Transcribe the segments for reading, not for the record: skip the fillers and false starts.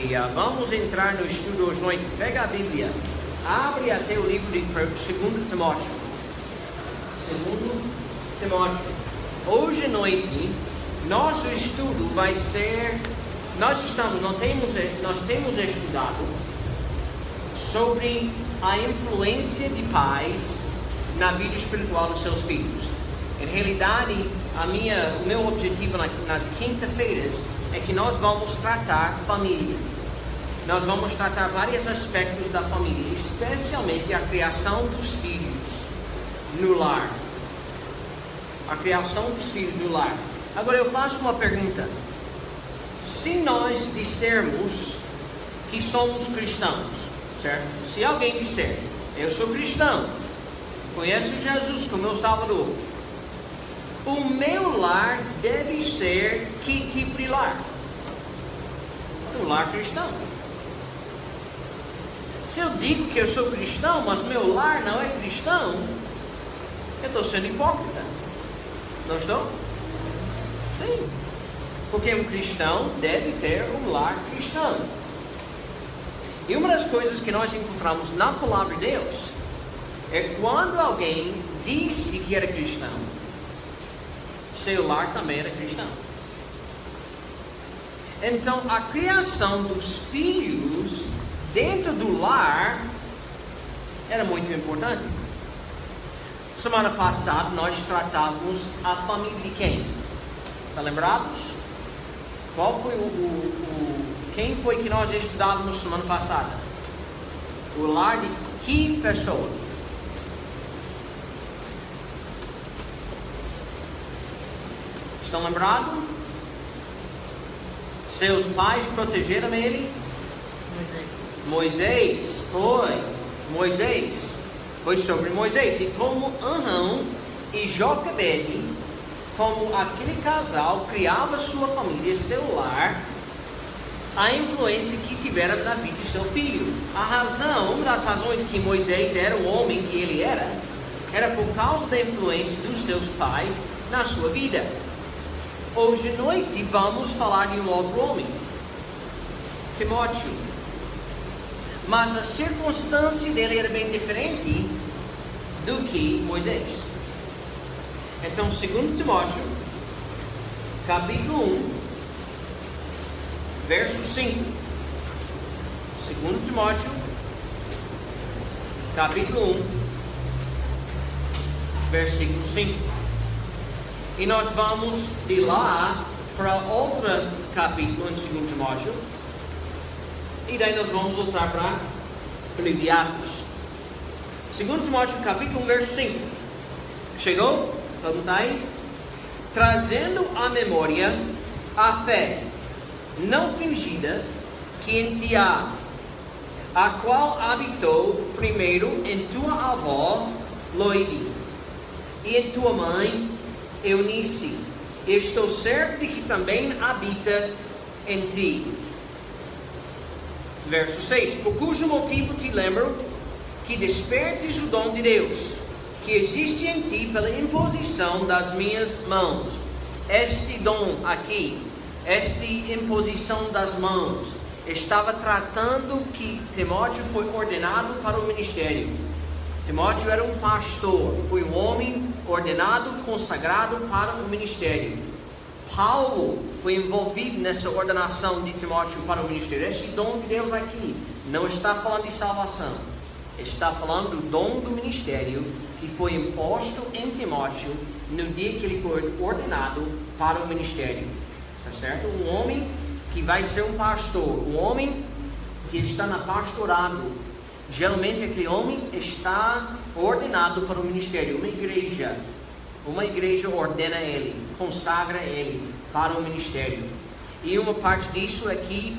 família, vamos entrar no estudo hoje à noite. Pega a Bíblia, abre até o livro de 2 Timóteo. 2 Timóteo. Hoje à noite, nosso estudo vai ser... Nós temos estudado sobre a influência de pais na vida espiritual dos seus filhos. Em realidade, o meu objetivo nas quinta-feiras é que nós vamos tratar família. Nós vamos tratar vários aspectos da família, especialmente a criação dos filhos no lar. A criação dos filhos no lar. Agora eu faço uma pergunta. Se nós dissermos que somos cristãos, certo? Se alguém disser, eu sou cristão, conheço Jesus como meu Salvador, o meu lar deve ser que tipo de lar? Um lar cristão. Se eu digo que eu sou cristão, mas meu lar não é cristão, eu estou sendo hipócrita. Não estou? Sim. Porque um cristão deve ter um lar cristão. E uma das coisas que nós encontramos na palavra de Deus é quando alguém disse que era cristão, seu lar também era cristão. Então a criação dos filhos dentro do lar era muito importante. Semana passada nós tratávamos a família de quem? Está lembrados? Qual foi quem foi que nós estudávamos semana passada? O lar de que pessoa? Estão lembrados? Seus pais protegeram ele? Moisés. Foi sobre Moisés. E como Arão e Joquebede, como aquele casal criava sua família, seu lar, a influência que tiveram na vida de seu filho. Uma das razões que Moisés era o homem que ele era por causa da influência dos seus pais na sua vida. Hoje à noite vamos falar de um outro homem, Timóteo. Mas a circunstância dele era bem diferente do que Moisés. Então, 2 Timóteo, capítulo 1, verso 5. 2 Timóteo, capítulo 1, versículo 5. E nós vamos de lá para outro capítulo em 2 Timóteo. E daí nós vamos voltar para o livro de Atos. 2 Timóteo, capítulo 1, verso 5. Chegou? Todo mundo está aí? Trazendo à memória a fé não fingida que em ti há, a qual habitou primeiro em tua avó Loide e em tua mãe Eunice. Estou certo de que também habita em ti. Verso 6. Por cujo motivo te lembro que despertes o dom de Deus, que existe em ti pela imposição das minhas mãos. Este dom aqui, esta imposição das mãos, estava tratando que Timóteo foi ordenado para o ministério. Timóteo era um pastor, foi um homem ordenado, consagrado para o ministério. Paulo foi envolvido nessa ordenação de Timóteo para o ministério. Esse dom de Deus aqui não está falando de salvação, está falando do dom do ministério que foi imposto em Timóteo no dia que ele foi ordenado para o ministério. Tá certo? Um homem que vai ser um pastor, um homem que está na pastorado, geralmente aquele homem está ordenado para o ministério. Uma igreja ordena ele, consagra ele para o ministério. E uma parte disso é que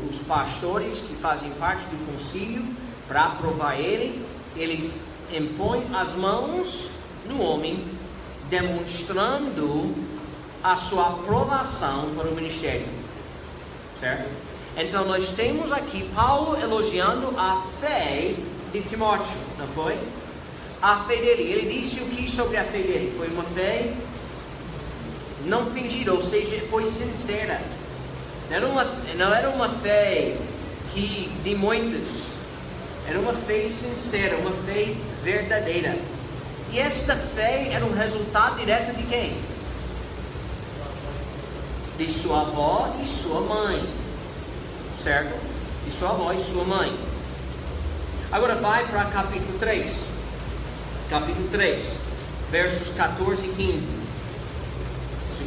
os pastores que fazem parte do concílio, para aprovar ele, eles impõem as mãos no homem, demonstrando a sua aprovação para o ministério. Certo? Então nós temos aqui Paulo elogiando a fé de Timóteo, não foi? A fé dele. Ele disse o que sobre a fé dele? Foi uma fé não fingida, ou seja, foi sincera. Não era uma fé que de muitos. Era uma fé sincera, uma fé verdadeira. E esta fé era um resultado direto de quem? De sua avó e sua mãe. Certo? De sua avó e sua mãe. Agora vai para capítulo 3. Capítulo 3, versos 14 e 15.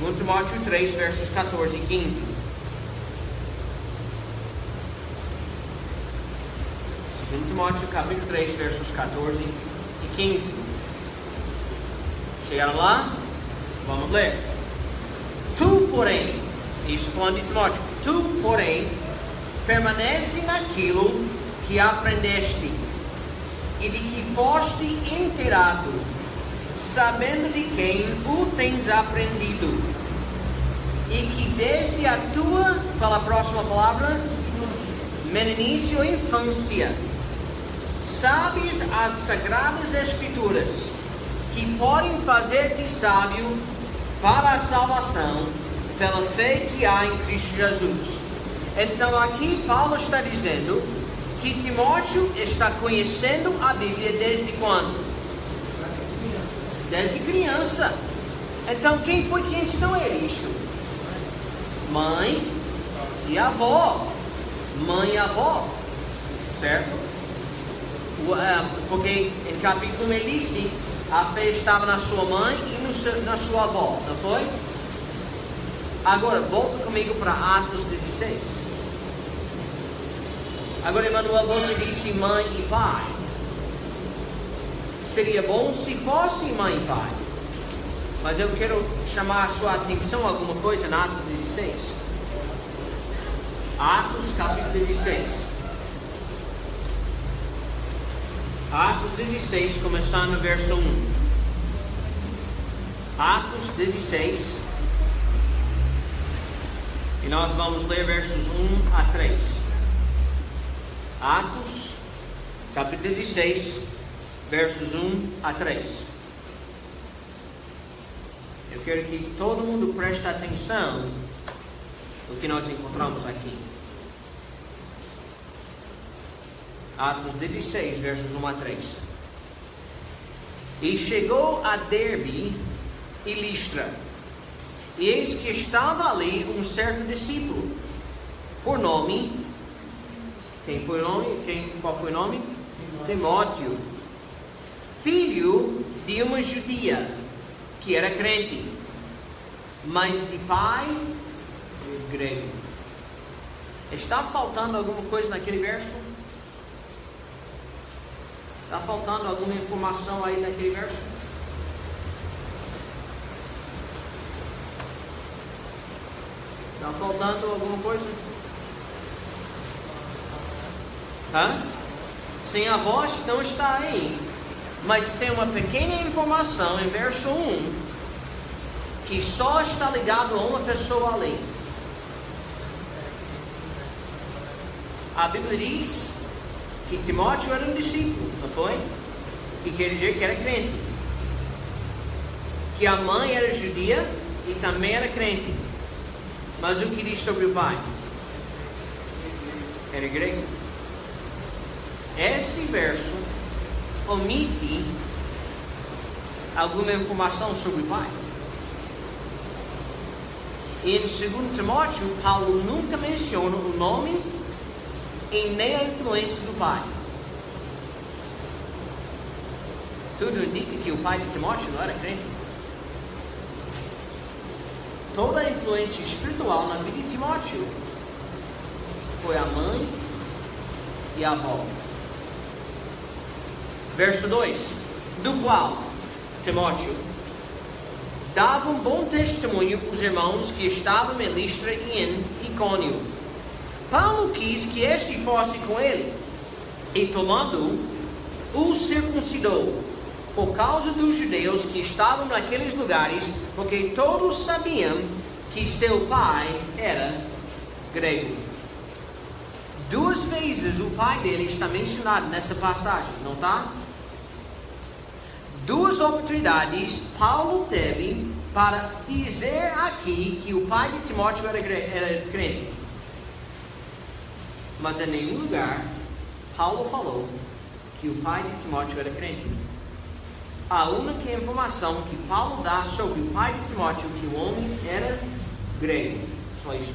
2 Timóteo 3, versos 14 e 15. 2 Timóteo capítulo 3, versos 14 e 15. Chegaram lá? Vamos ler. Tu, porém, isso falando de Timóteo, tu, porém, permanece naquilo que aprendeste e de que foste inteirado, sabendo de quem o tens aprendido, e que desde a tua, qual a próxima palavra? Meninice ou infância, sabes as sagradas escrituras, que podem fazer-te sábio para a salvação pela fé que há em Cristo Jesus. Então aqui Paulo está dizendo que Timóteo está conhecendo a Bíblia desde quando? Desde criança. Então quem foi que ensinou ele isto? Mãe e avó. Mãe e avó. Certo? Porque em capítulo 1 ele disse, a fé estava na sua mãe e na sua avó, não foi? Agora, volta comigo para Atos 16. Agora, Emanuel, você disse mãe e pai. Seria bom se fosse mãe e pai. Mas eu quero chamar a sua atenção a alguma coisa em Atos 16. Atos capítulo 16. Atos 16, começando no verso 1. Atos 16. E nós vamos ler versos 1 a 3. Atos, capítulo 16, versos 1 a 3. Eu quero que todo mundo preste atenção no que nós encontramos aqui. Atos 16, versos 1 a 3. E chegou a Derbe e Listra, e eis que estava ali um certo discípulo, por nome, qual foi o nome? Timóteo, filho de uma judia, que era crente, mas de pai grego. Está faltando alguma coisa naquele verso? Está faltando alguma informação aí naquele verso? Está faltando alguma coisa? Sim, a voz não está aí, mas tem uma pequena informação em verso 1 que só está ligado a uma pessoa ali. A Bíblia diz que Timóteo era um discípulo, não foi? E quer dizer que era crente. Que a mãe era judia e também era crente. Mas o que diz sobre o pai? Era grego. Esse verso omite alguma informação sobre o pai. E em 2 Timóteo, Paulo nunca menciona o nome e nem a influência do pai. Tudo indica que o pai de Timóteo não era crente. Toda a influência espiritual na vida de Timóteo foi a mãe e a avó. Verso 2: do qual Timóteo dava um bom testemunho os irmãos que estavam em Listra e em Icônio. Paulo quis que este fosse com ele, e tomando-o, o circuncidou, por causa dos judeus que estavam naqueles lugares, porque todos sabiam que seu pai era grego. 2 vezes o pai dele está mencionado nessa passagem, não está? 2 oportunidades Paulo teve para dizer aqui que o pai de Timóteo era crente. Mas em nenhum lugar Paulo falou que o pai de Timóteo era crente. A única informação que Paulo dá sobre o pai de Timóteo é que o homem era grego. Só isso.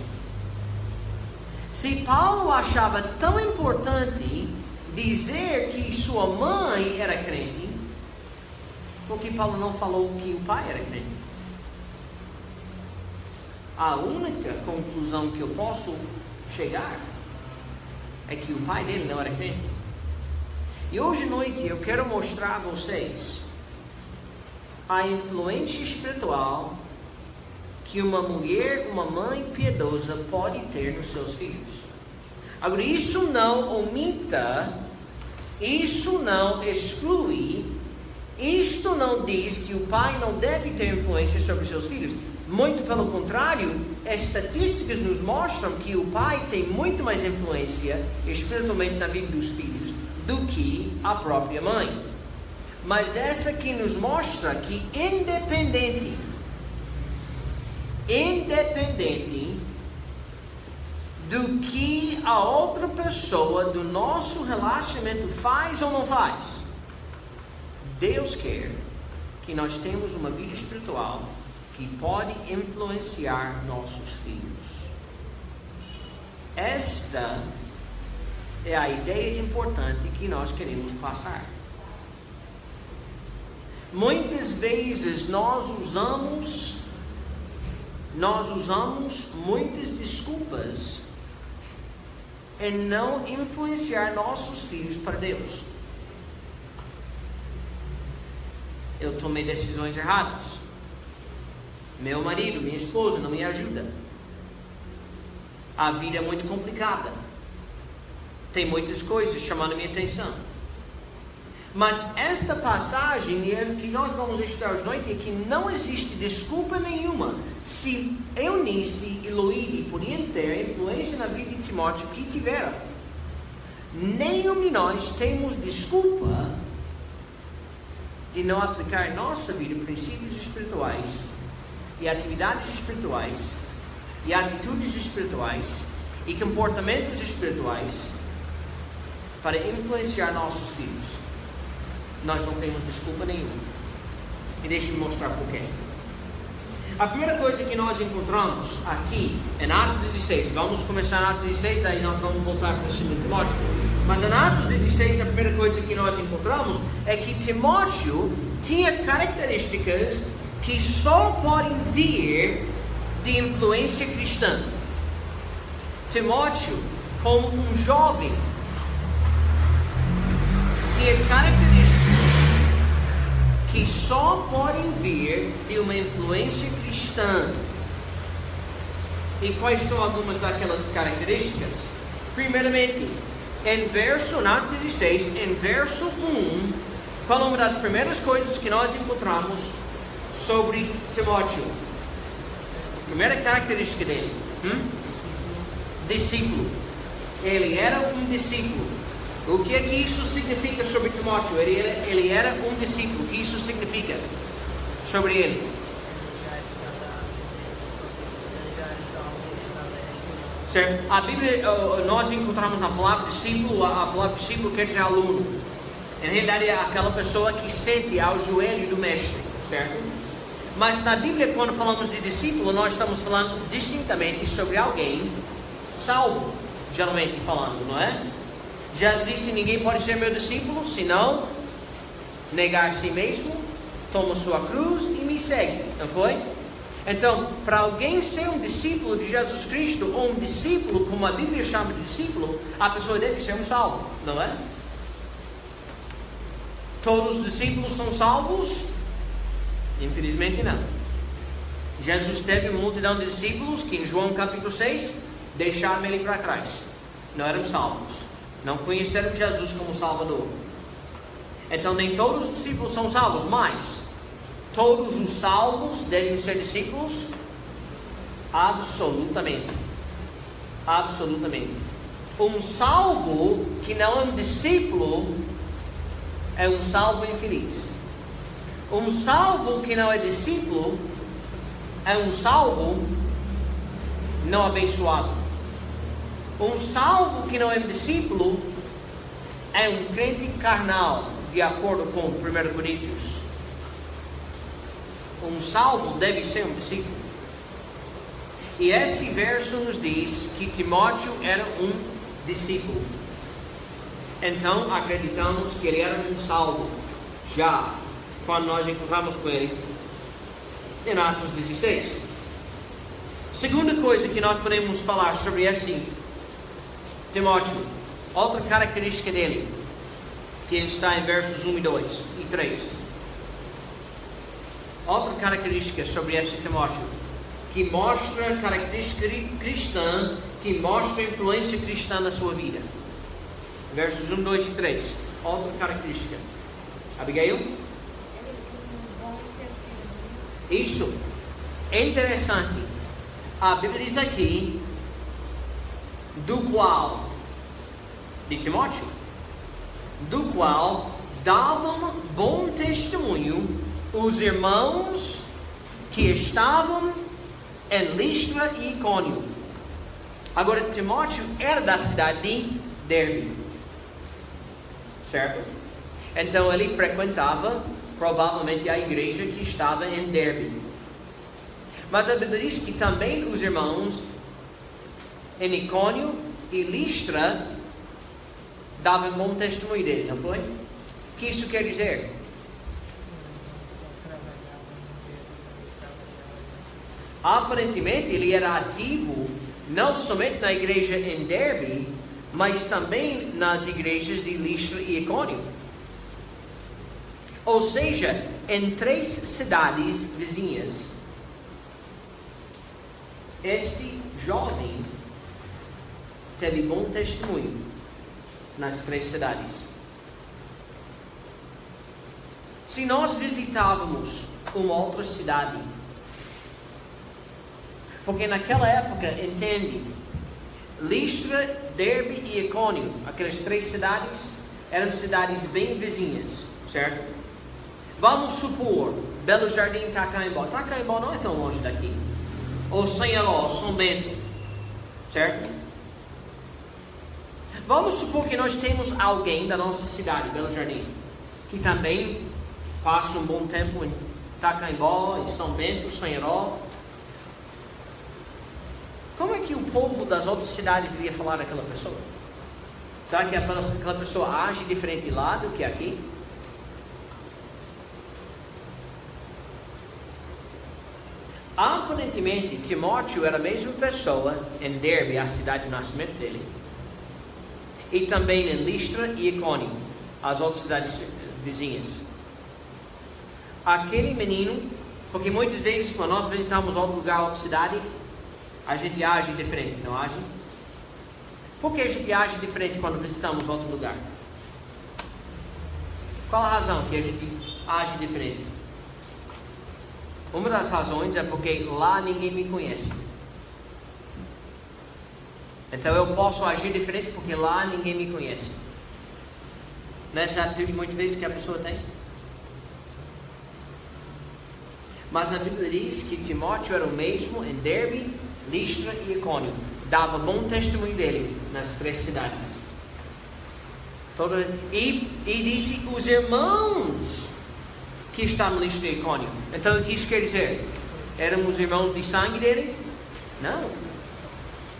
Se Paulo achava tão importante dizer que sua mãe era crente, por que Paulo não falou que o pai era crente? A única conclusão que eu posso chegar é que o pai dele não era crente. E hoje à noite eu quero mostrar a vocês a influência espiritual que uma mulher, uma mãe piedosa pode ter nos seus filhos. Agora, isso não omita, isso não exclui, isto não diz que o pai não deve ter influência sobre seus filhos. Muito pelo contrário, estatísticas nos mostram que o pai tem muito mais influência espiritualmente na vida dos filhos do que a própria mãe. Mas essa aqui nos mostra que independente do que a outra pessoa do nosso relacionamento faz ou não faz, Deus quer que nós tenhamos uma vida espiritual que pode influenciar nossos filhos. Esta é a ideia importante que nós queremos passar. Muitas vezes nós usamos muitas desculpas em não influenciar nossos filhos para Deus. Eu tomei decisões erradas. Meu marido, minha esposa não me ajuda. A vida é muito complicada. Tem muitas coisas chamando minha atenção. Mas esta passagem que nós vamos estudar hoje à noite é que não existe desculpa nenhuma se Eunice e Loide podiam ter influência na vida de Timóteo que tiveram. Nenhum de nós temos desculpa de não aplicar em nossa vida princípios espirituais e atividades espirituais e atitudes espirituais e comportamentos espirituais para influenciar nossos filhos. Nós não temos desculpa nenhuma. E deixe-me mostrar porquê. A primeira coisa que nós encontramos aqui em Atos 16, vamos começar em Atos 16, daí nós vamos voltar para o 2 Timóteo. Mas em Atos 16, a primeira coisa que nós encontramos é que Timóteo tinha características que só podem vir de influência cristã. Timóteo, como um jovem, tinha características que só podem vir de uma influência cristã. E quais são algumas daquelas características? Primeiramente, em Atos 16, em verso 1, qual é uma das primeiras coisas que nós encontramos sobre Timóteo? Primeira característica dele, discípulo. Ele era um discípulo. O que é que isso significa sobre Timóteo? Ele era um discípulo. O que isso significa sobre ele? Certo? A Bíblia, nós encontramos na palavra discípulo, a palavra discípulo quer dizer aluno. Em realidade é aquela pessoa que sente ao joelho do mestre, certo? Mas na Bíblia, quando falamos de discípulo, nós estamos falando distintamente sobre alguém salvo, geralmente falando, não é? Jesus disse: ninguém pode ser meu discípulo senão negar a si mesmo, toma sua cruz e me segue, não foi? Então, para alguém ser um discípulo de Jesus Cristo, ou um discípulo, como a Bíblia chama de discípulo, a pessoa deve ser um salvo, não é? Todos os discípulos são salvos? Infelizmente não. Jesus teve uma multidão de discípulos que em João capítulo 6 deixaram ele para trás, não eram salvos. Não conheceram Jesus como Salvador. Então nem todos os discípulos são salvos, mas todos os salvos devem ser discípulos? Absolutamente. Absolutamente. Um salvo que não é um discípulo é um salvo infeliz. Um salvo que não é discípulo é um salvo não abençoado. Um salvo que não é um discípulo é um crente carnal, de acordo com 1 Coríntios. Um salvo deve ser um discípulo. E esse verso nos diz que Timóteo era um discípulo. Então acreditamos que ele era um salvo, já quando nós encontramos com ele em Atos 16. Segunda coisa que nós podemos falar sobre esse Timóteo, outra característica dele, que está em versos 1 e 2 e 3. Outra característica sobre esse Timóteo, que mostra característica cristã, que mostra influência cristã na sua vida. Versos 1, 2 e 3. Outra característica. Abigail? Isso é interessante. A Bíblia diz aqui, do qual, de Timóteo, do qual davam bom testemunho os irmãos que estavam em Listra e Icônio. Agora, Timóteo era da cidade de Derbe, certo? Então ele frequentava provavelmente a igreja que estava em Derbe. Mas a Bíblia diz que também os irmãos em Icônio e Listra davam bom testemunho dele, não foi? O que isso quer dizer? Aparentemente ele era ativo não somente na igreja em Derbe, mas também nas igrejas de Listra e Icônio. Ou seja, em 3 cidades vizinhas, este jovem teve bom testemunho nas 3 cidades. Se nós visitávamos uma outra cidade, porque naquela época, entende, Listra, Derbe e Icônio, aquelas 3 cidades, eram cidades bem vizinhas, certo? Vamos supor, Belo Jardim, Tacaimbó. Tacaimbó não é tão longe daqui. Ou Sanharó, São Bento, certo? Vamos supor que nós temos alguém da nossa cidade, Belo Jardim, que também passa um bom tempo em Tacaimbó, em São Bento, Sanharó. Como é que o povo das outras cidades iria falar daquela pessoa? Será que aquela pessoa age diferente lá do que aqui? Aparentemente, Timóteo era a mesma pessoa em Derbe, a cidade de nascimento dele, e também em Listra e Icônio, as outras cidades vizinhas. Aquele menino, porque muitas vezes quando nós visitamos outro lugar, outra cidade, a gente age diferente, não age? Por que a gente age diferente quando visitamos outro lugar? Qual a razão que a gente age diferente? Uma das razões é porque lá ninguém me conhece. Então eu posso agir diferente porque lá ninguém me conhece. Nessa atitude muitas vezes que a pessoa tem. Mas a Bíblia diz que Timóteo era o mesmo em Derbe, Listra e Icônio. Dava bom testemunho dele nas 3 cidades. E disse os irmãos que estavam em Listra e Icônio. Então o que isso quer dizer? Éramos irmãos de sangue dele?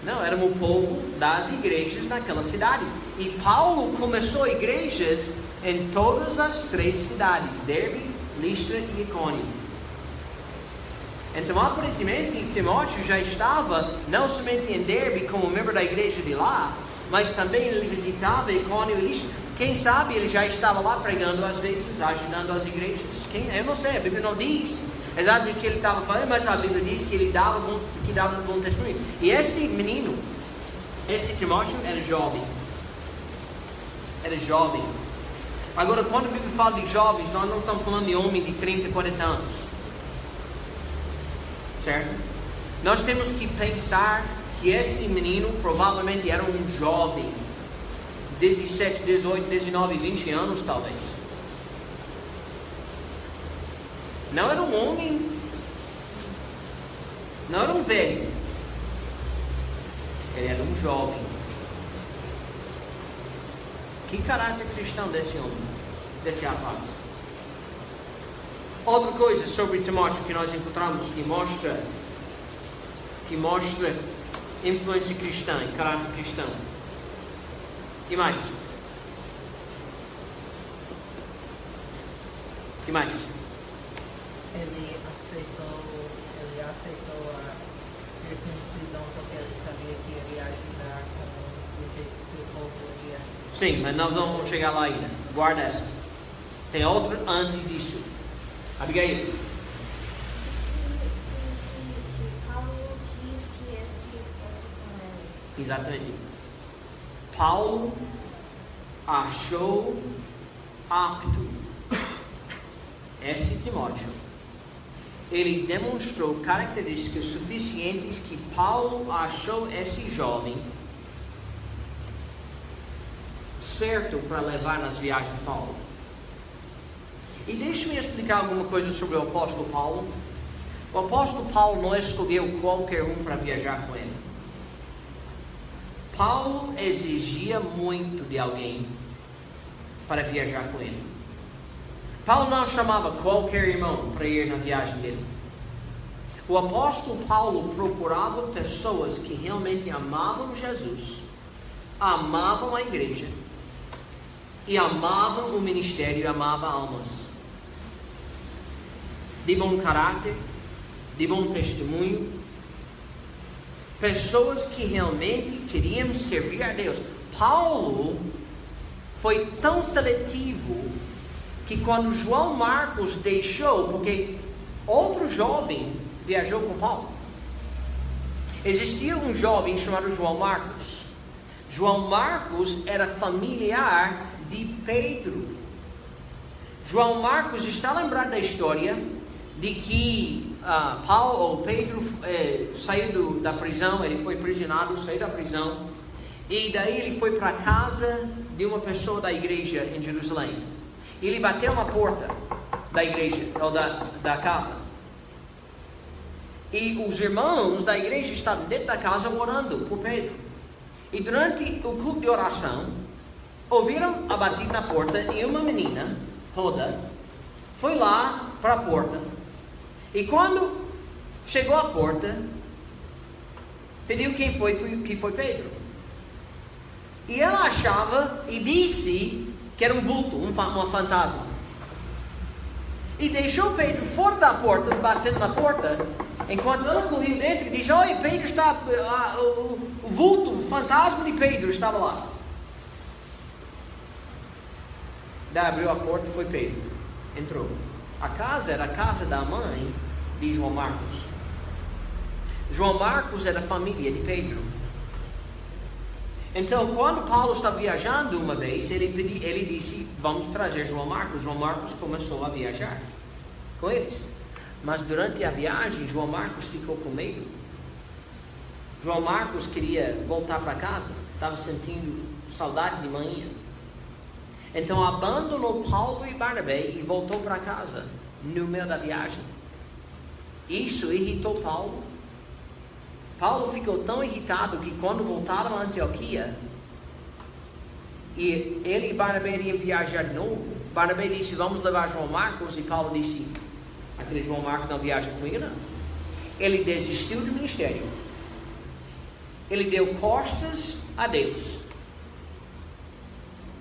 Não, éramos o povo das igrejas naquelas cidades. E Paulo começou igrejas em todas as 3 cidades, Derbe, Listra e Icônio. Então, aparentemente, Timóteo já estava não somente em Derbe como membro da igreja de lá, mas também ele visitava Icônio e Listra. Quem sabe ele já estava lá pregando às vezes, ajudando as igrejas. Eu não sei, a Bíblia não diz exatamente o que ele estava fazendo, mas a Bíblia diz que ele dava um bom testemunho. E esse menino, esse Timóteo, era jovem. Agora, quando a Bíblia fala de jovens, nós não estamos falando de homem de 30, 40 anos. Certo? Nós temos que pensar que esse menino provavelmente era um jovem. 17, 18, 19, 20 anos talvez. Não era um homem, não era um velho. Ele era um jovem. Que caráter cristão desse homem, desse rapaz. Outra coisa sobre Timóteo que nós encontramos que mostra influência cristã e caráter cristão. Que mais? Que mais? Ele aceitou a circuncisão porque ele sabia que ele ia ajudar com o jeito que o povo ia. Sim, mas nós não vamos chegar lá ainda. Guarda essa. Tem outra antes disso. Abigail. Paulo quis que esse fosse com ele. Exatamente. Paulo achou apto esse Timóteo. Ele demonstrou características suficientes que Paulo achou esse jovem certo para levar nas viagens de Paulo. E deixe-me explicar alguma coisa sobre o apóstolo Paulo. O apóstolo Paulo não escolheu qualquer um para viajar com ele. Paulo exigia muito de alguém para viajar com ele. Paulo não chamava qualquer irmão para ir na viagem dele. O apóstolo Paulo procurava pessoas que realmente amavam Jesus, amavam a igreja e amavam o ministério e amavam almas. De bom caráter, de bom testemunho, pessoas que realmente queriam servir a Deus. Paulo foi tão seletivo que quando João Marcos deixou, porque outro jovem viajou com Paulo. Existia um jovem chamado João Marcos. João Marcos era familiar de Pedro. João Marcos está lembrado da história de que Pedro saiu da prisão, ele foi prisionado, saiu da prisão, e daí ele foi para a casa de uma pessoa da igreja em Jerusalém. Ele bateu na porta da igreja, ou da casa. E os irmãos da igreja estavam dentro da casa orando por Pedro. E durante o culto de oração, ouviram a batida na porta e uma menina, Roda, foi lá para a porta. E quando chegou à porta, pediu quem foi Pedro. E ela achava e disse que era um vulto, uma fantasma. E deixou Pedro fora da porta, batendo na porta, enquanto ela corria dentro e disse: olha, Pedro está, o vulto, o fantasma de Pedro estava lá. Daí abriu a porta e foi Pedro. Entrou. A casa era a casa da mãe de João Marcos. João Marcos era família de Pedro. Então, quando Paulo estava viajando uma vez, ele disse: vamos trazer João Marcos. João Marcos começou a viajar com eles. Mas durante a viagem, João Marcos ficou com medo. João Marcos queria voltar para casa. Estava sentindo saudade de mãe. Então, abandonou Paulo e Barnabé e voltou para casa no meio da viagem. Isso irritou Paulo. Paulo ficou tão irritado que quando voltaram a Antioquia, e ele e Barnabé iriam viajar de novo, Barnabé disse: vamos levar João Marcos, e Paulo disse: aquele João Marcos não viaja comigo não. Ele desistiu do ministério. Ele deu costas a Deus.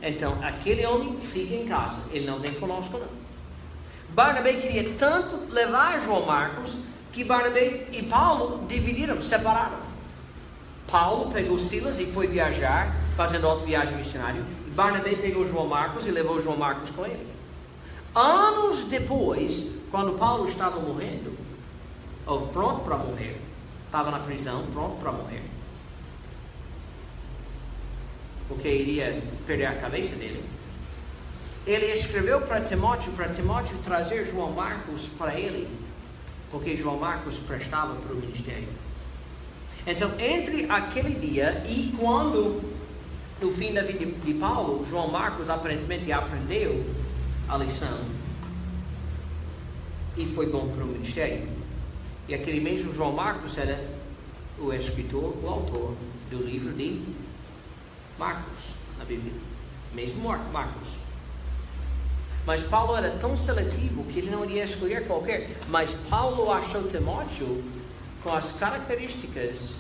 Então, aquele homem fica em casa, ele não vem conosco não. Barnabé queria tanto levar João Marcos, que Barnabé e Paulo dividiram, separaram. Paulo pegou Silas e foi viajar, fazendo outra viagem missionária. E Barnabé pegou João Marcos e levou João Marcos com ele. Anos depois, quando Paulo estava morrendo, ou pronto para morrer, estava na prisão, pronto para morrer, porque iria perder a cabeça dele, ele escreveu para Timóteo trazer João Marcos para ele, porque João Marcos prestava para o ministério. Então, entre aquele dia e quando, no fim da vida de Paulo, João Marcos aparentemente aprendeu a lição e foi bom para o ministério. E aquele mesmo João Marcos era o escritor, o autor do livro de Marcos, na Bíblia. mesmo Marcos. Mas Paulo era tão seletivo que ele não iria escolher qualquer. Mas Paulo achou Timóteo com as características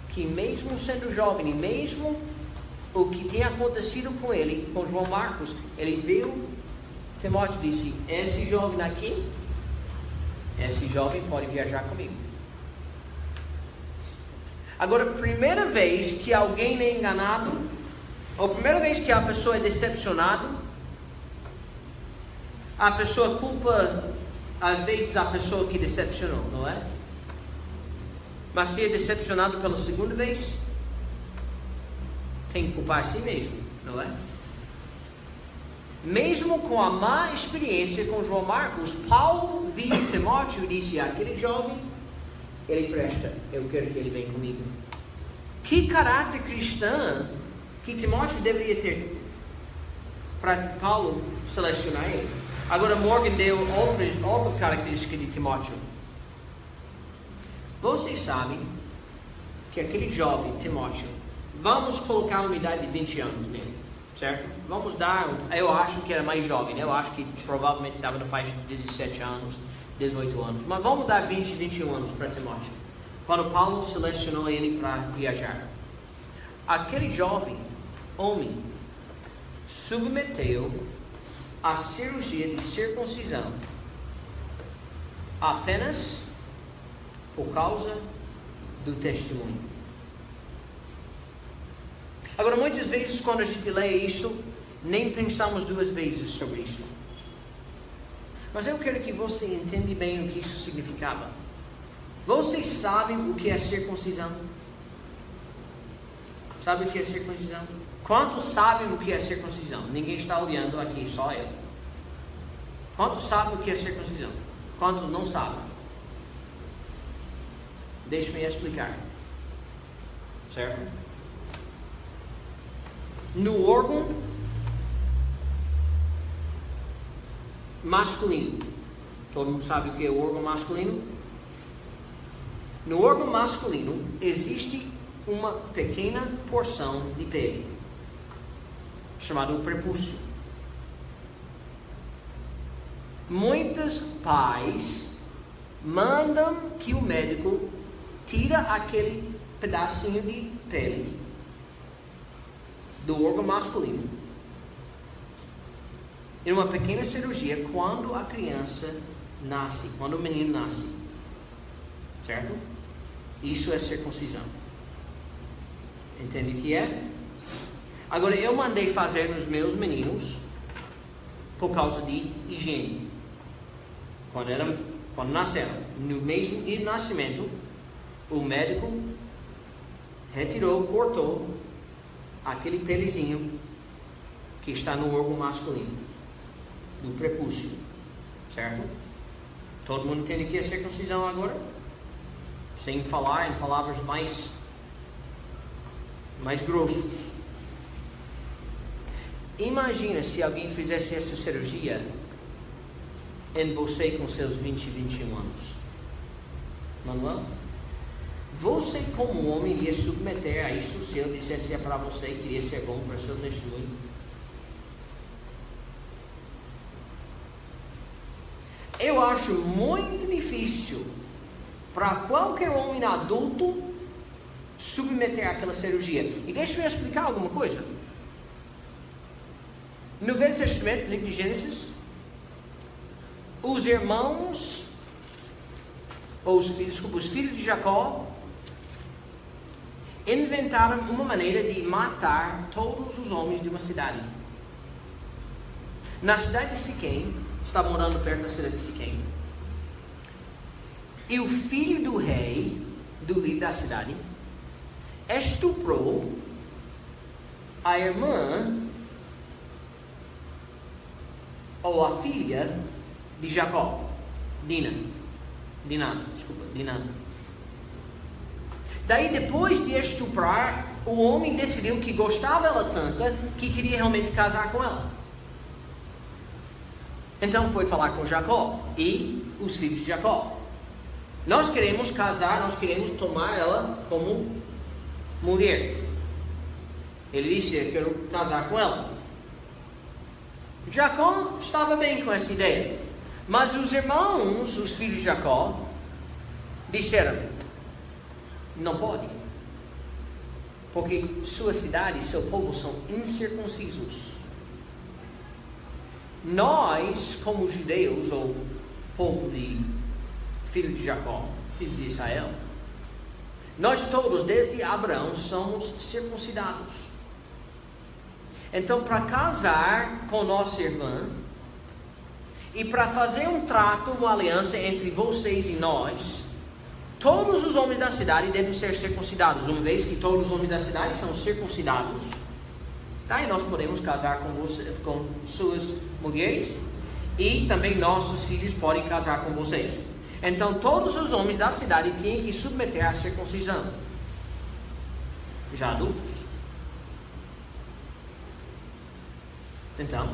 que, mesmo sendo jovem, e mesmo o que tinha acontecido com ele, com João Marcos, ele viu Timóteo e disse: esse jovem aqui, esse jovem pode viajar comigo. Agora, primeira vez que alguém é enganado, ou primeira vez que a pessoa é decepcionada, a pessoa culpa, às vezes, a pessoa que decepcionou, não é? Mas se é decepcionado pela segunda vez, tem que culpar a si mesmo, não é? Mesmo com a má experiência com João Marcos, Paulo viu Timóteo e disse: aquele jovem, ele presta, eu quero que ele venha comigo. Que caráter cristão que Timóteo deveria ter para Paulo selecionar ele. Agora Morgan deu outra característica de Timóteo. Vocês sabem que aquele jovem Timóteo, vamos colocar uma idade de 20 anos nele, certo? Vamos dar, eu acho que era mais jovem, eu acho que provavelmente estava na faixa de 17 anos, 18 anos, mas vamos dar 20, 21 anos para Timóteo, quando Paulo selecionou ele para viajar. Aquele jovem homem submeteu a cirurgia de circuncisão apenas por causa do testemunho. Agora, muitas vezes quando a gente lê isso, nem pensamos duas vezes sobre isso. Mas eu quero que você entenda bem o que isso significava. Vocês sabem o que é circuncisão? Sabe o que é circuncisão? Quantos sabem o que é circuncisão? Ninguém está olhando aqui, só eu. Quantos sabem o que é circuncisão? Quantos não sabem? Deixe-me explicar. Certo? No órgão masculino, todo mundo sabe o que é o órgão masculino? No órgão masculino existe uma pequena porção de pele, chamado prepúcio. Muitos pais mandam que o médico tira aquele pedacinho de pele do órgão masculino em uma pequena cirurgia quando a criança nasce, quando o menino nasce, certo? Isso é circuncisão. Entende o que é? Agora, eu mandei fazer nos meus meninos por causa de higiene. Quando nasceram, no mesmo dia de nascimento, o médico retirou, cortou aquele pelezinho que está no órgão masculino, do prepúcio, certo? Todo mundo entende que é circuncisão agora? Sem falar em palavras mais grossos. Imagina se alguém fizesse essa cirurgia em você com seus 20, 21 anos. Manuel? Você como homem iria submeter a isso se eu dissesse para você que iria ser bom para seu testemunho? Eu acho muito difícil para qualquer homem adulto submeter àquela cirurgia. E deixa-me explicar alguma coisa. No Velho Testamento, livro de Gênesis, os irmãos, ou os filhos de Jacó, inventaram uma maneira de matar todos os homens de uma cidade. Na cidade de Siquém, estava morando perto da cidade de Siquém, e o filho do rei, do líder da cidade, estuprou a irmã ou a filha de Jacó, Diná. Daí, depois de estuprar, o homem decidiu que gostava dela tanto que queria realmente casar com ela. Então foi falar com Jacó e os filhos de Jacó. Nós queremos casar, nós queremos tomar ela como mulher. Ele disse: eu quero casar com ela. Jacó estava bem com essa ideia. Mas os irmãos, os filhos de Jacó, disseram: não pode. Porque sua cidade e seu povo são incircuncisos. Nós, como judeus, ou povo de filho de Jacó, filho de Israel, nós todos, desde Abraão, somos circuncidados. Então, para casar com nossa irmã, e para fazer um trato, uma aliança entre vocês e nós, todos os homens da cidade devem ser circuncidados, uma vez que todos os homens da cidade são circuncidados. Daí nós podemos casar com suas mulheres, e também nossos filhos podem casar com vocês. Então todos os homens da cidade tinham que submeter à circuncisão, já adultos. Então,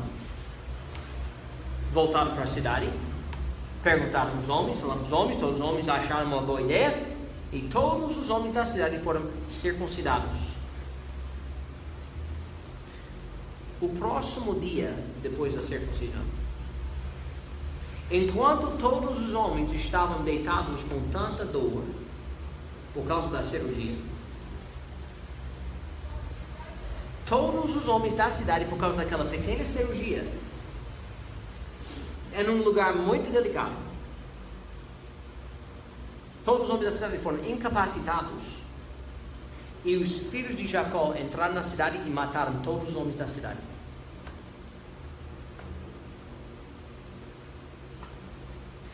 voltaram para a cidade, perguntaram aos homens, falaram aos homens, todos os homens acharam uma boa ideia, e todos os homens da cidade foram circuncidados. O próximo dia, depois da circuncisão, enquanto todos os homens estavam deitados com tanta dor, por causa da cirurgia, todos os homens da cidade, por causa daquela pequena cirurgia, é num lugar muito delicado, todos os homens da cidade foram incapacitados, e os filhos de Jacó entraram na cidade e mataram todos os homens da cidade.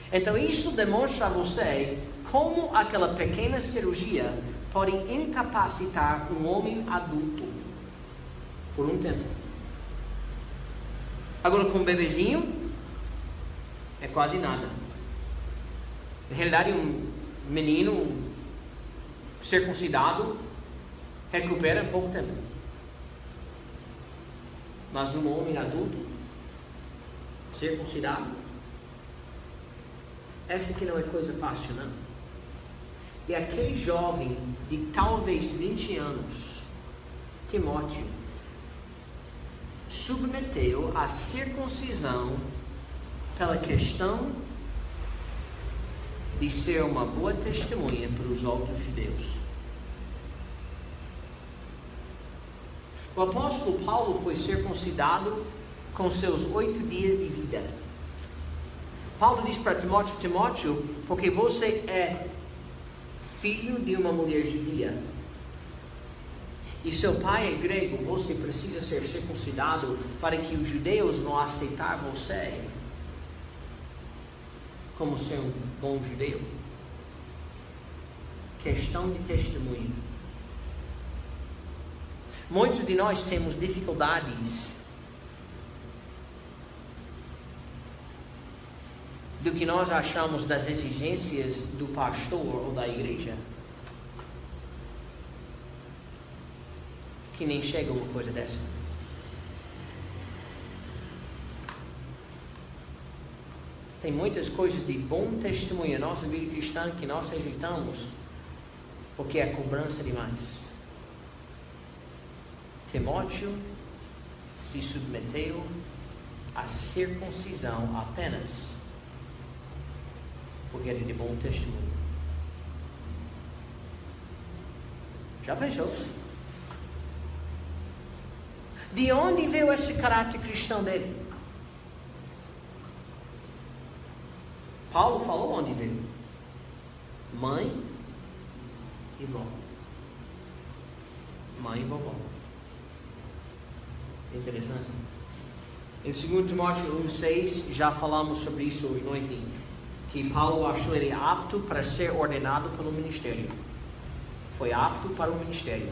Então isso demonstra a você como aquela pequena cirurgia pode incapacitar um homem adulto por um tempo. Agora com um bebezinho é quase nada. Na realidade, um menino circuncidado recupera em pouco tempo. Mas um homem adulto circuncidado, essa aqui não é coisa fácil, não. E aquele jovem de talvez 20 anos, Timóteo, submeteu a circuncisão pela questão de ser uma boa testemunha para os outros judeus. O apóstolo Paulo foi circuncidado com seus 8 dias de vida. Paulo diz para Timóteo: Timóteo, porque você é filho de uma mulher judia e seu pai é grego, você precisa ser circuncidado para que os judeus não aceitar você como ser um bom judeu. Questão de testemunho. Muitos de nós temos dificuldades do que nós achamos das exigências do pastor ou da igreja, que nem chega uma coisa dessa. Tem muitas coisas de bom testemunho na nossa vida cristã que nós rejeitamos porque é cobrança demais. Timóteo se submeteu à circuncisão apenas porque era de bom testemunho. Já pensou? De onde veio esse caráter cristão dele? Paulo falou onde veio: mãe e vó. Mãe e vovó. Interessante. Em 2 Timóteo 1,6, já falamos sobre isso hoje à noite, que Paulo achou ele apto para ser ordenado pelo ministério. Foi apto para o ministério.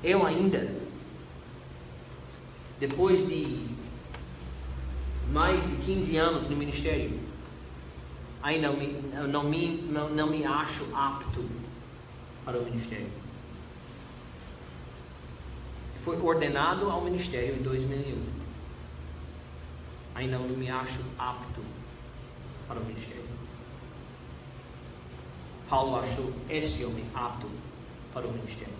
Eu ainda, depois de mais de 15 anos no ministério, ainda não me acho apto para o ministério. Fui ordenado ao ministério em 2001. Ainda não me acho apto para o ministério. Paulo achou esse homem apto para o ministério.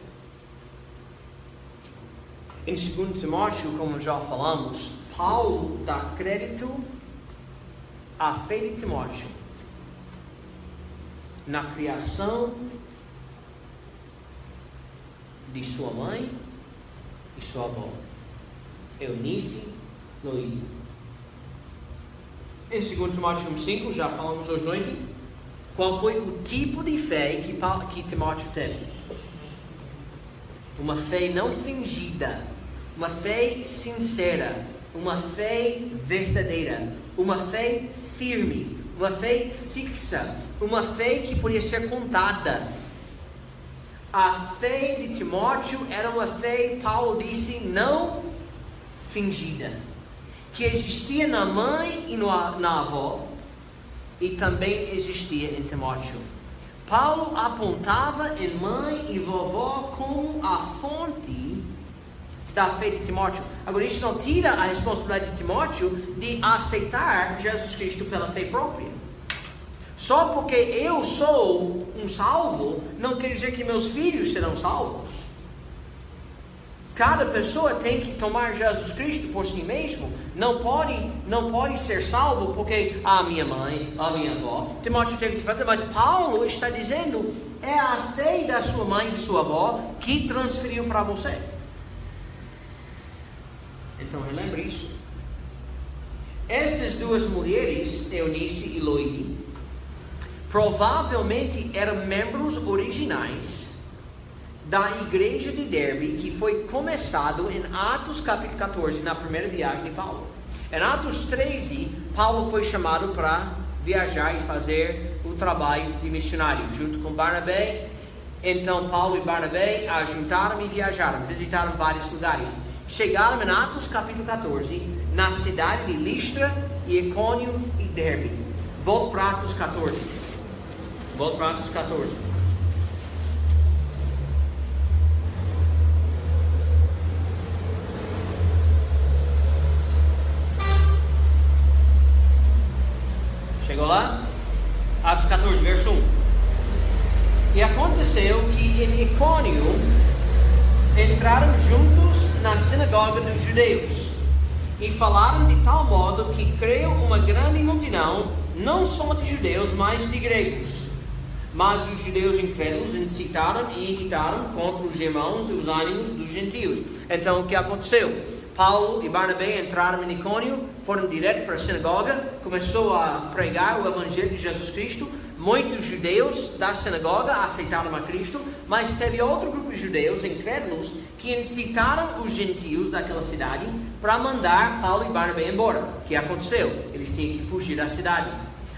Em 2 Timóteo, como já falamos, Paulo dá crédito à fé de Timóteo na criação de sua mãe e sua avó, Eunice e Loide. Em 2 Timóteo 1,5, já falamos hoje à noite, qual foi o tipo de fé que Timóteo teve? Uma fé não fingida, uma fé sincera, uma fé verdadeira, uma fé firme, uma fé fixa, uma fé que podia ser contada. A fé de Timóteo era uma fé, Paulo disse, não fingida, que existia na mãe e na avó, e também existia em Timóteo. Paulo apontava em mãe e vovó como a fonte da fé de Timóteo. Agora, isso não tira a responsabilidade de Timóteo de aceitar Jesus Cristo pela fé própria. Só porque eu sou um salvo, não quer dizer que meus filhos serão salvos. Cada pessoa tem que tomar Jesus Cristo por si mesmo. Não pode ser salvo porque a minha mãe, a minha avó, Timóteo teve que fazer. Mas Paulo está dizendo, é a fé da sua mãe e de sua avó que transferiu para você. Então relembre isso. Essas duas mulheres, Eunice e Loide, provavelmente eram membros originais da igreja de Derbe, que foi começado em Atos capítulo 14, na primeira viagem de Paulo. Em Atos 13, Paulo foi chamado para viajar e fazer o trabalho de missionário, junto com Barnabé. Então Paulo e Barnabé ajuntaram e viajaram, visitaram vários lugares. Chegaram em Atos capítulo 14, na cidade de Listra, Icônio e Derbe. Volto para Atos 14. Chegou lá? Atos 14, verso 1. E aconteceu que em Icônio entraram juntos na sinagoga dos judeus e falaram de tal modo que creu uma grande multidão, não só de judeus, mas de gregos. Mas os judeus incrédulos incitaram e irritaram contra os irmãos e os ânimos dos gentios. Então o que aconteceu? Paulo e Barnabé entraram em Icônio, foram direto para a sinagoga, começou a pregar o evangelho de Jesus Cristo. Muitos judeus da sinagoga aceitaram a Cristo, mas teve outro grupo de judeus incrédulos que incitaram os gentios daquela cidade para mandar Paulo e Barnabé embora. O que aconteceu? Eles tinham que fugir da cidade.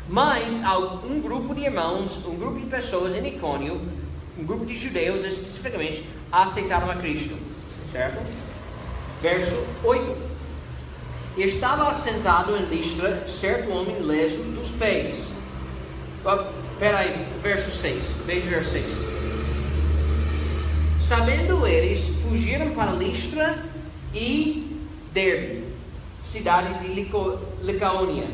Mas um grupo de irmãos, um grupo de pessoas em Icônio, um grupo de judeus especificamente, aceitaram a Cristo. Certo? Verso 8. Estava assentado em Listra certo homem leso dos pés. Espera aí, verso 6. Veja o verso 6. Sabendo eles, fugiram para Listra e Derbe, cidades de Licaônia,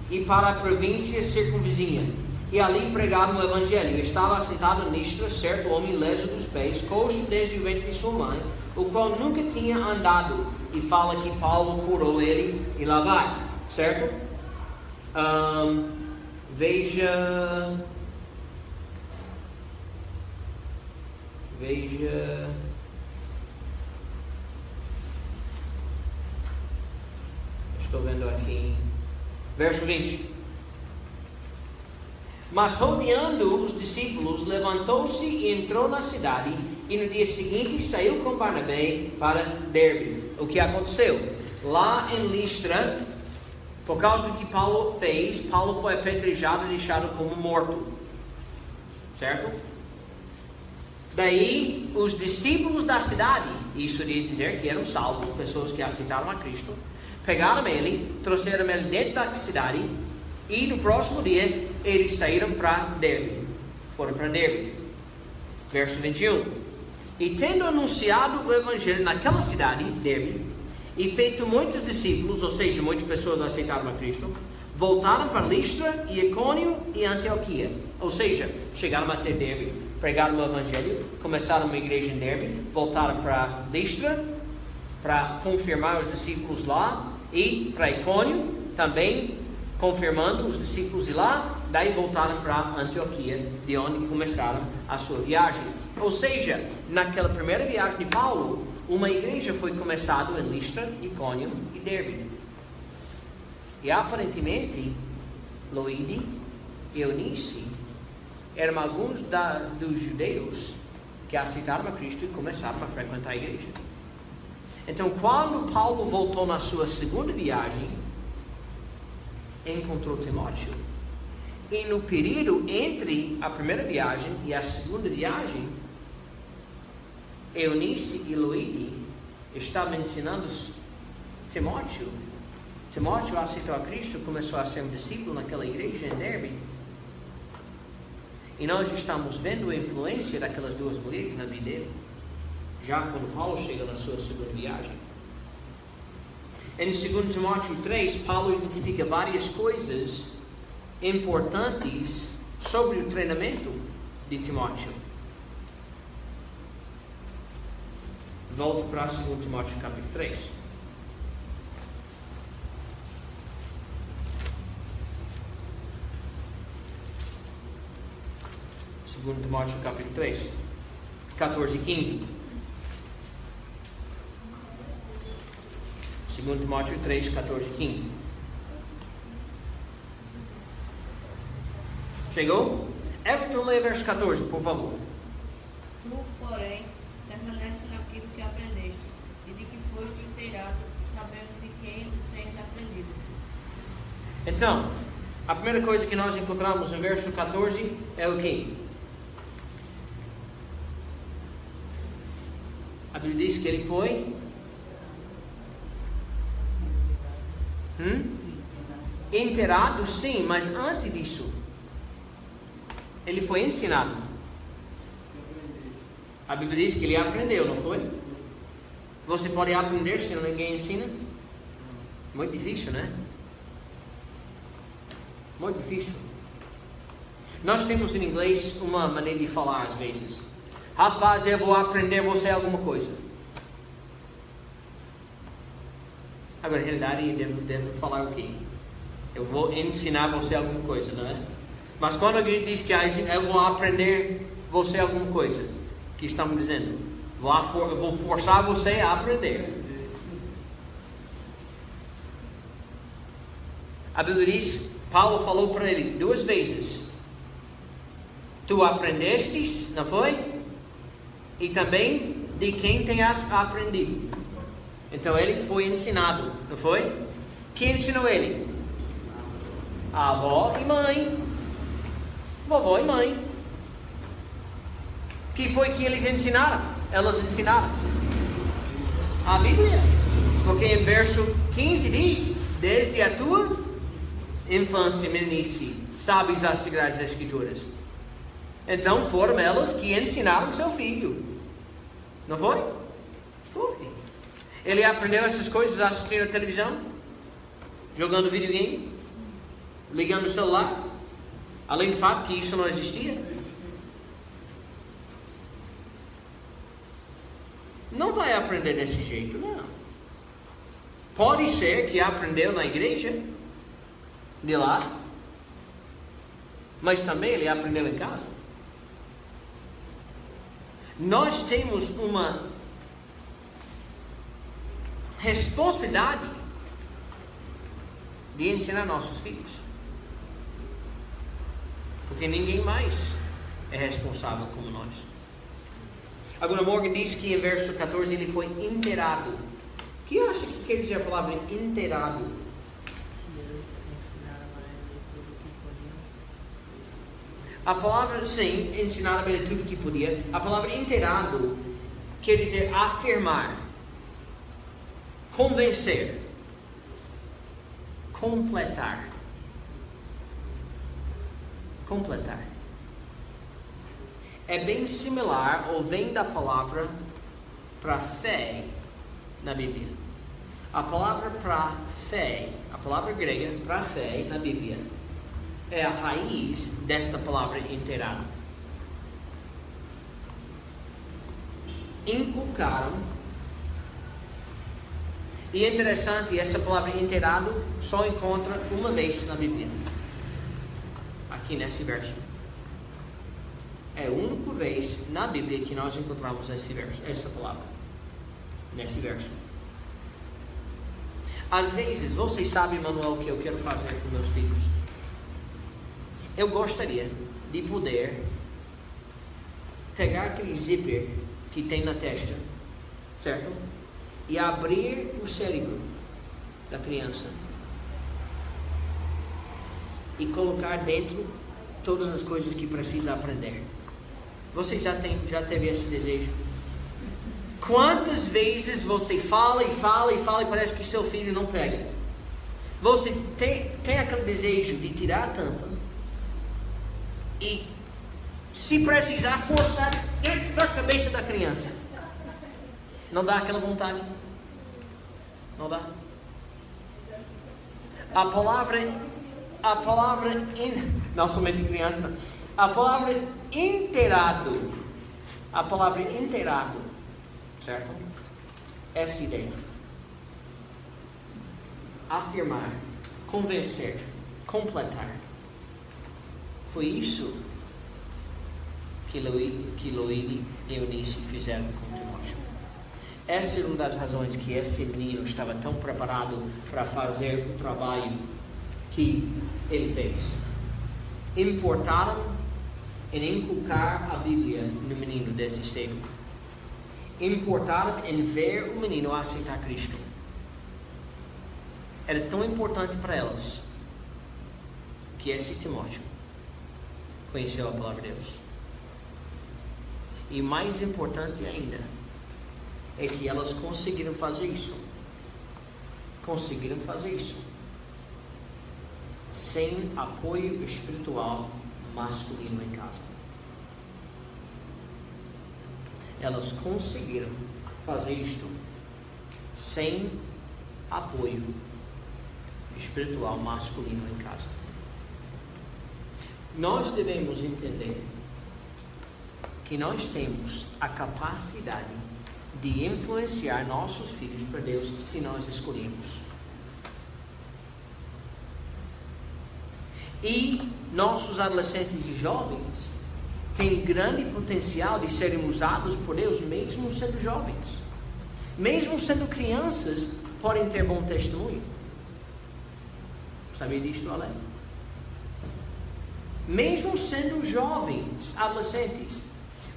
e para a província circunvizinha, e ali pregaram o evangelho. Estava assentado em Listra certo homem leso dos pés, coxo desde o ventre de sua mãe, o qual nunca tinha andado, e fala que Paulo curou ele, e lá vai, certo? Veja, estou vendo aqui, verso 20. Mas rodeando os discípulos, levantou-se e entrou na cidade, e no dia seguinte saiu com Barnabé para Derbe. O que aconteceu? Lá em Listra, por causa do que Paulo fez, Paulo foi apedrejado e deixado como morto. Certo? Daí, os discípulos da cidade, isso iria dizer que eram salvos, pessoas que aceitaram a Cristo, pegaram ele, trouxeram ele dentro da cidade, e no próximo dia, eles saíram para Derbe. Foram para Derbe. Verso 21. E tendo anunciado o evangelho naquela cidade, Derbe, e feito muitos discípulos, ou seja, muitas pessoas aceitaram a Cristo, voltaram para Listra, e Icônio e Antioquia. Ou seja, chegaram até Derbe, pregaram o evangelho, começaram uma igreja em Derbe, voltaram para Listra, para confirmar os discípulos lá, e para Icônio, também confirmando os discípulos de lá. Daí voltaram para Antioquia, de onde começaram a sua viagem. Ou seja, naquela primeira viagem de Paulo, uma igreja foi começada em Listra, Icônio e Derbe. E aparentemente, Loide e Eunice eram alguns dos judeus que aceitaram a Cristo e começaram a frequentar a igreja. Então, quando Paulo voltou na sua segunda viagem, encontrou Timóteo. E no período entre a primeira viagem e a segunda viagem, Eunice e Loide estavam ensinando Timóteo. Timóteo aceitou a Cristo, começou a ser um discípulo naquela igreja em Derbe. E nós estamos vendo a influência daquelas duas mulheres na vida dele, já quando Paulo chega na sua segunda viagem. Em 2 Timóteo 3, Paulo identifica várias coisas importantes sobre o treinamento de Timóteo. Volto para 2 Timóteo capítulo 3. 2 Timóteo capítulo 3, 14 e 15. 2 Timóteo 3, 14 e 15. Chegou? Everton, leia verso 14, por favor. Tu, porém, permanece naquilo que aprendeste, e de que foste inteirado, sabendo de quem tens aprendido. Então, a primeira coisa que nós encontramos no verso 14 é o quê? A Bíblia diz que ele foi inteirado, sim, mas antes disso, ele foi ensinado. A Bíblia diz que ele aprendeu, não foi? Você pode aprender se ninguém ensina? Muito difícil, né? Muito difícil. Nós temos em inglês uma maneira de falar às vezes. Rapaz, eu vou aprender você alguma coisa. Agora, na realidade, devo falar o quê? Eu vou ensinar você alguma coisa, não é? Mas quando a gente diz que eu vou aprender você alguma coisa, o que estamos dizendo? Eu vou forçar você a aprender. A Bíblia diz, Paulo falou para ele 2 vezes. Tu aprendestes, não foi? E também de quem tenhas aprendido. Então ele foi ensinado, não foi? Quem ensinou ele? A avó e mãe. Vovó e mãe. Que foi que eles ensinaram? Elas ensinaram a Bíblia. Porque em verso 15 diz: desde a tua infância, meninice, sabes as Sagradas Escrituras. Então foram elas que ensinaram seu filho. Não foi? Foi. Ele aprendeu essas coisas assistindo a televisão, jogando videogame, ligando o celular. Além do fato que isso não existia. Não vai aprender desse jeito, não. Pode ser que aprendeu na igreja de lá, mas também ele aprendeu em casa. Nós temos uma responsabilidade de ensinar nossos filhos, porque ninguém mais é responsável como nós. Agora Morgan diz que em verso 14 ele foi inteirado. O que acha que quer dizer a palavra inteirado? Que eles ensinaram a ele tudo o que podiam. A palavra, sim, ensinaram a ele tudo o que podia. A palavra inteirado quer dizer afirmar, convencer, completar. Completar. É bem similar, ou vem da palavra para fé na Bíblia. A palavra para fé, a palavra grega para fé na Bíblia, é a raiz desta palavra inteirado. Inculcaram E é interessante, essa palavra inteirado só encontra uma vez na Bíblia. Aqui nesse verso. É a única vez na Bíblia que nós encontramos esse verso, essa palavra. Nesse verso. Às vezes, vocês sabem, Manuel, o que eu quero fazer com meus filhos? Eu gostaria de poder pegar aquele zíper que tem na testa, certo? E abrir o cérebro da criança e colocar dentro todas as coisas que precisa aprender. Você já teve esse desejo? Quantas vezes você fala e parece que seu filho não pega? Você tem aquele desejo de tirar a tampa e, se precisar, forçar dentro da cabeça da criança. Não dá aquela vontade? Não dá? A palavra não somente criança, não. A palavra inteirado, certo? Essa ideia. Afirmar, convencer, completar. Foi isso que Loide e Eunice fizeram com Timóteo. Essa é uma das razões que esse menino estava tão preparado para fazer o trabalho que ele fez. Importaram em inculcar a Bíblia no menino desde cedo. Importaram em ver o menino aceitar Cristo. Era tão importante para elas que esse Timóteo conheceu a palavra de Deus. E mais importante ainda é que elas conseguiram fazer isso. Sem apoio espiritual masculino em casa. Elas conseguiram fazer isto sem apoio espiritual masculino em casa. Nós devemos entender que nós temos a capacidade de influenciar nossos filhos para Deus se nós escolhermos. E nossos adolescentes e jovens têm grande potencial de serem usados por Deus, mesmo sendo jovens. Mesmo sendo crianças, podem ter bom testemunho. Sabia disto, Ale? Mesmo sendo jovens, adolescentes,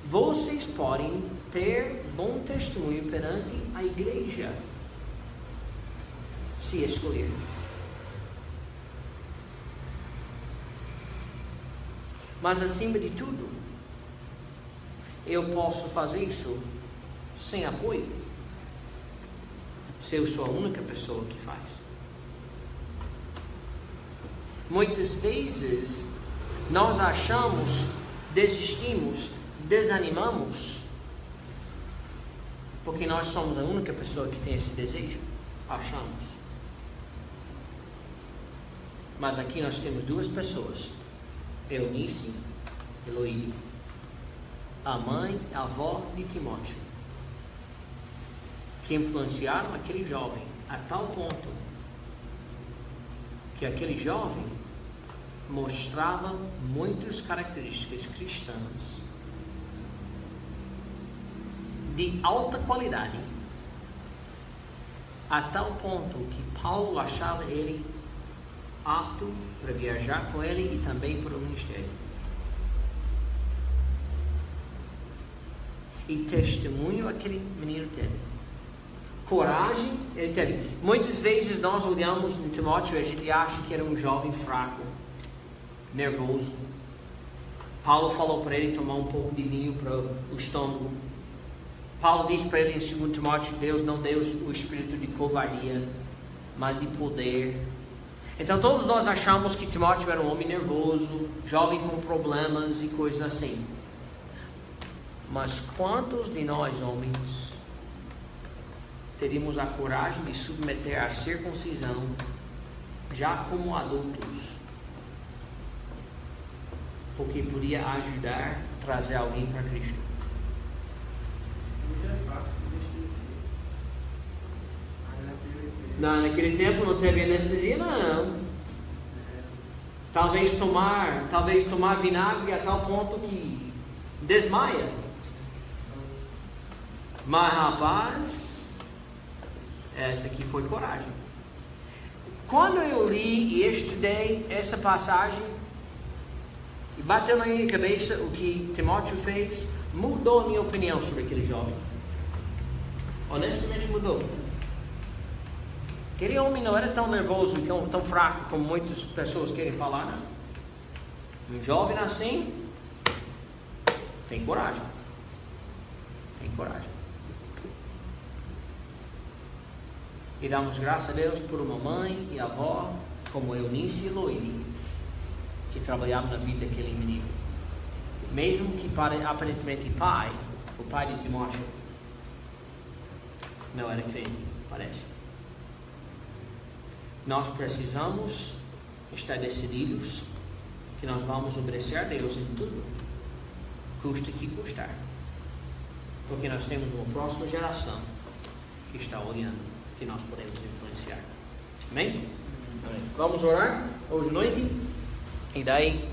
vocês podem ter bom testemunho perante a igreja, se escolher. Mas acima de tudo, eu posso fazer isso sem apoio, se eu sou a única pessoa que faz. Muitas vezes nós achamos, desistimos, desanimamos, porque nós somos a única pessoa que tem esse desejo. Achamos. Mas aqui nós temos duas pessoas, Eunice e Loide, a mãe e a avó de Timóteo, que influenciaram aquele jovem a tal ponto que aquele jovem mostrava muitas características cristãs de alta qualidade, a tal ponto que Paulo achava ele apto para viajar com ele e também para o ministério. E testemunho aquele menino teve. Coragem ele teve. Muitas vezes nós olhamos em Timóteo e a gente acha que era um jovem fraco, nervoso. Paulo falou para ele tomar um pouco de vinho para o estômago. Paulo disse para ele em 2 Timóteo, Deus não deu o espírito de covardia, mas de poder. Então todos nós achamos que Timóteo era um homem nervoso, jovem com problemas e coisas assim. Mas quantos de nós, homens, teríamos a coragem de submeter à circuncisão já como adultos? Porque podia ajudar a trazer alguém para Cristo. Muito é fácil investir. Mas na primeira Não, naquele tempo não teve anestesia, não. Talvez tomar vinagre a tal ponto que desmaia. Mas rapaz, essa aqui foi coragem. Quando eu li e estudei essa passagem, e bateu na minha cabeça o que Timóteo fez, mudou a minha opinião sobre aquele jovem. Honestamente mudou. Aquele homem não era tão nervoso e tão fraco como muitas pessoas querem falar, não. Um jovem assim tem coragem. Tem coragem. E damos graças a Deus por uma mãe e avó como Eunice e Loide, que trabalhavam na vida daquele menino. Mesmo que aparentemente o pai de Timóteo não era crente, parece. Nós precisamos estar decididos que nós vamos obedecer a Deus em tudo, custa que custar, porque nós temos uma próxima geração que está olhando, que nós podemos influenciar. Amém? Amém. Vamos orar hoje à noite e daí